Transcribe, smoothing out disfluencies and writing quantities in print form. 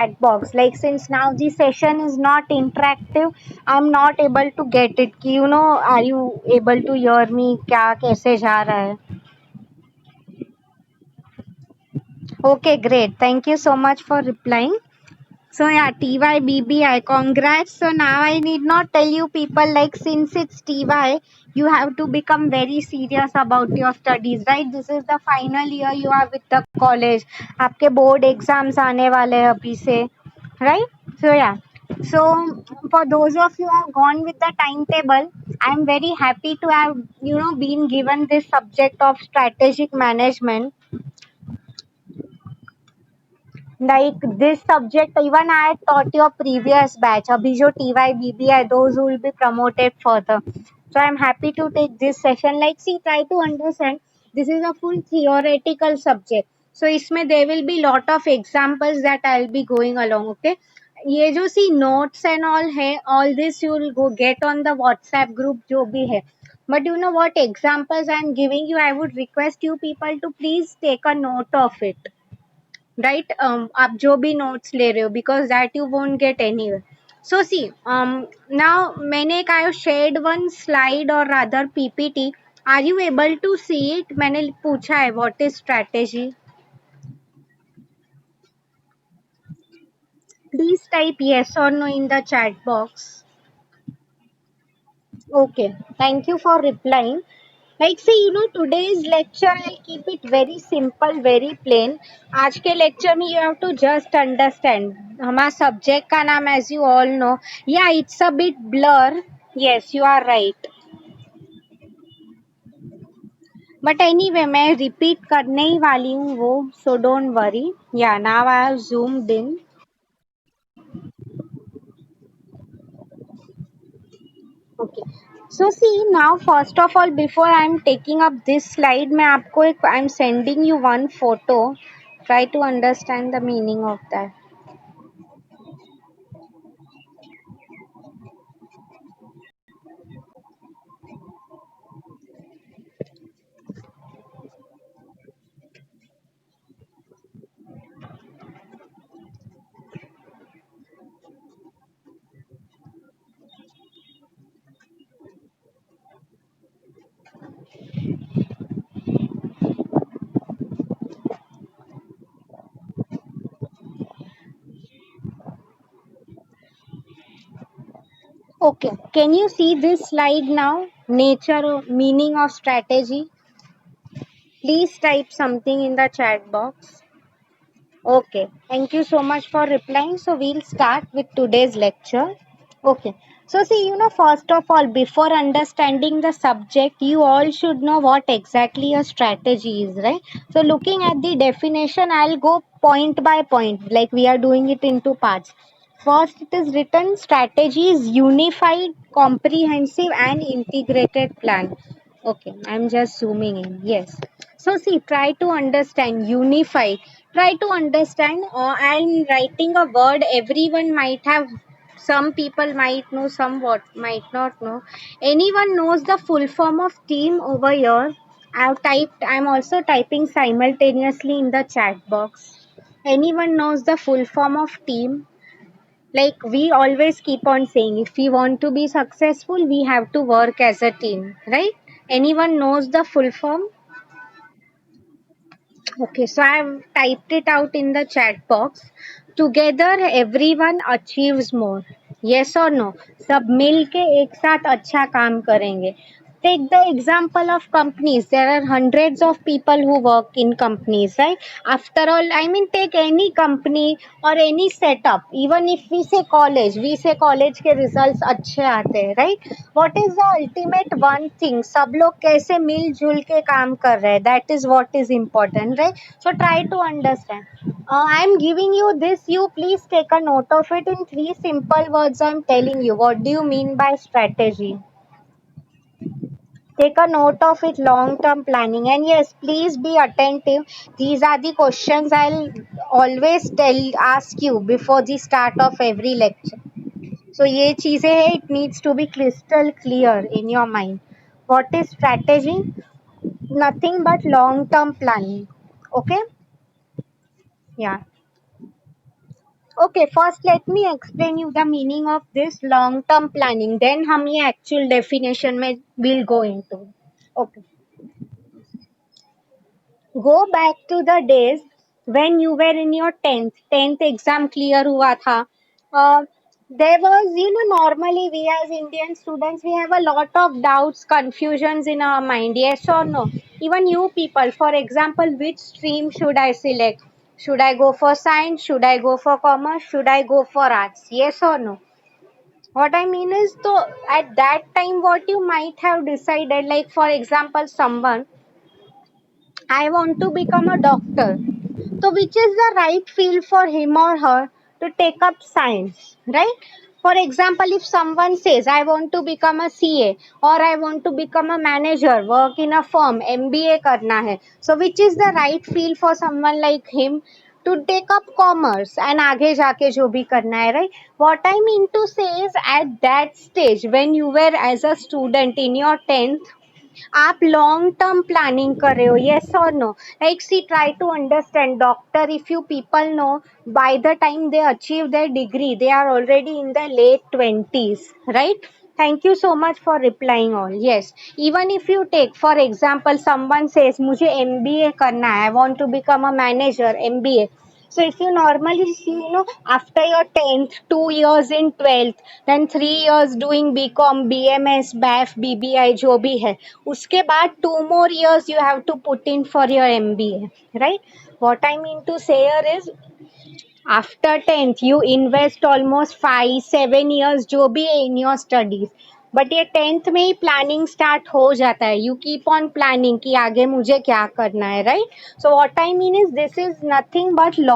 chat box. Like since now the session is not interactive, I'm not able to get it. कि, are you able to hear me? क्या कैसे जा रहा है? Okay, great. Thank you so much for replying. So yeah, TYBBI, congrats. So now I need not tell you people like since it's TY, you have to become very serious about your studies, right? This is the final year you are with the college. आपके board exams आने वाले हैं अभी से, right? So yeah. So for those of you who have gone with the timetable, I am very happy to have been given this subject of strategic management. Like this subject, even I had taught your previous batch. Abhi jo TYBB hai, those who will be promoted further. So I'm happy to take this session. Like, see, try to understand. This is a full theoretical subject. So इसमें there will be lot of examples that I'll be going along. Okay. ये जो सी notes and all है, all this you will go get on the WhatsApp group जो भी है. But you know what examples I'm giving you, I would request you people to please take a note of it. Right, आप जो भी notes ले रहे हो, because that you won't get anywhere. So see, now मैंने एक I have shared one slide or rather PPT. Are you able to see it? मैंने पूछा है what is strategy. Please type yes or no in the chat box. Okay, thank you for replying. Like see, today's lecture I'll keep it very simple, very plain. आज के lecture में you have to just understand. हमारा subject का नाम as you all know. Yeah, it's a bit blur. Yes, you are right. But anyway, मैं repeat करने ही वाली हूँ वो, so don't worry. Yeah, now I have zoomed in. Okay. So see now, first of all, before I'm taking up this slide, मैं आपको एक I'm sending you one photo. Try to understand the meaning of that. Okay. Can you see this slide now? Nature or meaning of strategy. Please type something in the chat box. Okay. Thank you so much for replying. So we'll start with today's lecture. Okay. So see, first of all, before understanding the subject, you all should know what exactly a strategy is, right? So looking at the definition, I'll go point by point, like we are doing it into parts. First, it is written strategy is unified, comprehensive, and integrated plan. Okay, I'm just zooming in. Yes. So see, try to understand unified. Try to understand. I'm writing a word everyone might have. Some people might know, some what might not know. Anyone knows the full form of team over here? I've typed. I'm also typing simultaneously in the chat box. Anyone knows the full form of team? Like we always keep on saying, if we want to be successful, we have to work as a team, right? Anyone knows the full form? Okay, so I've typed it out in the chat box. Together everyone achieves more. Yes or no? सब मिल के एक साथ अच्छा काम करेंगे. Take the example of companies. There are hundreds of people who work in companies, right? After all, I mean, take any company or any setup. Even if we say college के results अच्छे आते हैं, right? What is the ultimate one thing? सब लोग कैसे मिलजुल के काम कर रहे हैं? That is what is important, right? So try to understand. I am giving you this. You please take a note of it in three simple words. I am telling you. What do you mean by strategy? Take a note of it, long term planning. And yes, please be attentive. These are the questions I'll always ask you before the start of every lecture. So ये चीजें है, it needs to be crystal clear in your mind. What is strategy? Nothing but long term planning. Okay? Yeah. Okay, first let me explain you the meaning of this long term planning, then हम ये actual definition में will go into. Okay, go back to the days when you were in your 10th exam clear हुआ था. uh, there was, normally we as Indian students, we have a lot of doubts, confusions in our mind, yes or no? Even you people, for example, which stream should I select? Should I go for science? Should I go for commerce? Should I go for arts? Yes or no? What I mean is, so at that time, what you might have decided, like for example, someone, I want to become a doctor. So, which is the right field for him or her to take up science, right? For example, if someone says, I want to become a CA or I want to become a manager, work in a firm, MBA karna hai. So, which is the right field for someone like him to take up commerce and आगे जाके जो भी करना है, right? What I mean to say is, at that stage when you were as a student in your 10th, आप long term planning कर रहे हो, yes or no? Like, see, try to understand, doctor, if you people know, by the time they achieve their degree, they are already in the late 20s, right? Thank you so much for replying all. Yes, even if you take for example, someone says मुझे MBA करना है, I want to become a manager, MBA. So if you normally see, after your 10th, 2 years in 12th, then 3 years doing BCom, BMS, BAF, BBI, जो भी है, उसके बाद 2 more years you have to put in for your MBA, right? What I mean to say here is, after 10th you invest almost 5 7 years जो भी है in your studies, but ये 10th में ही प्लानिंग स्टार्ट हो जाता है. You keep on planning कि आगे मुझे क्या करना है, right? So what I mean is, this is nothing but